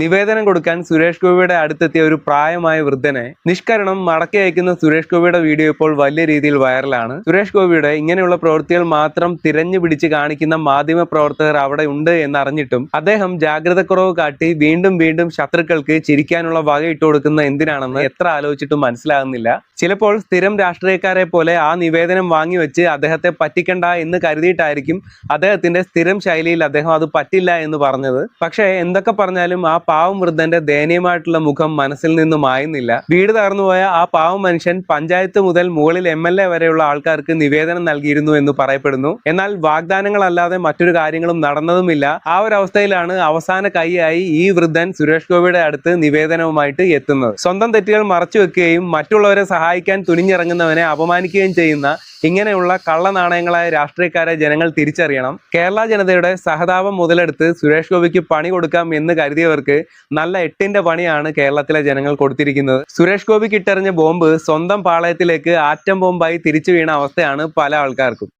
നിവേദനം കൊടുക്കാൻ സുരേഷ് ഗോപിയുടെ അടുത്തെത്തിയ ഒരു പ്രായമായ വൃദ്ധനെ നിഷ്കരണം മടക്കി അയക്കുന്ന സുരേഷ് ഗോപിയുടെ വീഡിയോ ഇപ്പോൾ വലിയ രീതിയിൽ വൈറലാണ്. സുരേഷ് ഗോപിയുടെ ഇങ്ങനെയുള്ള പ്രവൃത്തികൾ മാത്രം തിരഞ്ഞു പിടിച്ച് കാണിക്കുന്ന മാധ്യമ പ്രവർത്തകർ അവിടെ ഉണ്ട് എന്നറിഞ്ഞിട്ടും അദ്ദേഹം ജാഗ്രതക്കുറവ് കാട്ടി വീണ്ടും വീണ്ടും ശത്രുക്കൾക്ക് ചിരിക്കാനുള്ള വക ഇട്ടു കൊടുക്കുന്ന എന്തിനാണെന്ന് എത്ര ആലോചിച്ചിട്ടും മനസ്സിലാകുന്നില്ല. ചിലപ്പോൾ സ്ഥിരം രാഷ്ട്രീയക്കാരെ പോലെ ആ നിവേദനം വാങ്ങിവെച്ച് അദ്ദേഹത്തെ പറ്റിക്കണ്ട എന്ന് കരുതിയിട്ടായിരിക്കും അദ്ദേഹത്തിന്റെ സ്ഥിരം ശൈലിയിൽ അദ്ദേഹം അത് പറ്റില്ല എന്ന് പറഞ്ഞത്. പക്ഷേ എന്തൊക്കെ പറഞ്ഞാലും ആ പാവം വൃദ്ധന്റെ ദയനീയമായിട്ടുള്ള മുഖം മനസ്സിൽ നിന്നും മായുന്നില്ല. വീട് തകർന്നുപോയ ആ പാവം മനുഷ്യൻ പഞ്ചായത്ത് മുതൽ മുകളിൽ MLA വരെയുള്ള ആൾക്കാർക്ക് നിവേദനം നൽകിയിരുന്നു എന്ന് പറയപ്പെടുന്നു. എന്നാൽ വാഗ്ദാനങ്ങളല്ലാതെ മറ്റൊരു കാര്യങ്ങളും നടന്നതുമില്ല. ആ ഒരു അവസ്ഥയിലാണ് അവസാന കൈയായി ഈ വൃദ്ധൻ സുരേഷ് ഗോപിയുടെ അടുത്ത് നിവേദനവുമായിട്ട് എത്തുന്നത്. സ്വന്തം തെറ്റുകൾ മറച്ചു വെക്കുകയും മറ്റുള്ളവരെ സഹായിക്കാൻ തുനിഞ്ഞിറങ്ങുന്നവനെ അപമാനിക്കുകയും ചെയ്യുന്ന ഇങ്ങനെയുള്ള കള്ളനാണയങ്ങളായ രാഷ്ട്രീയക്കാരെ ജനങ്ങൾ തിരിച്ചറിയണം. കേരള ജനതയുടെ സഹതാപം മുതലെടുത്ത് സുരേഷ് ഗോപിക്ക് പണി കൊടുക്കാം എന്ന് കരുതിയവർക്ക് നല്ല 8ന്റെ പണിയാണ് കേരളത്തിലെ ജനങ്ങൾ കൊടുത്തിരിക്കുന്നത്. സുരേഷ് ഗോപിക്ക് ഇട്ടെറിഞ്ഞ ബോംബ് സ്വന്തം പാളയത്തിലേക്ക് ആറ്റം ബോംബായി തിരിച്ചു വീണ അവസ്ഥയാണ് പല ആൾക്കാർക്കും.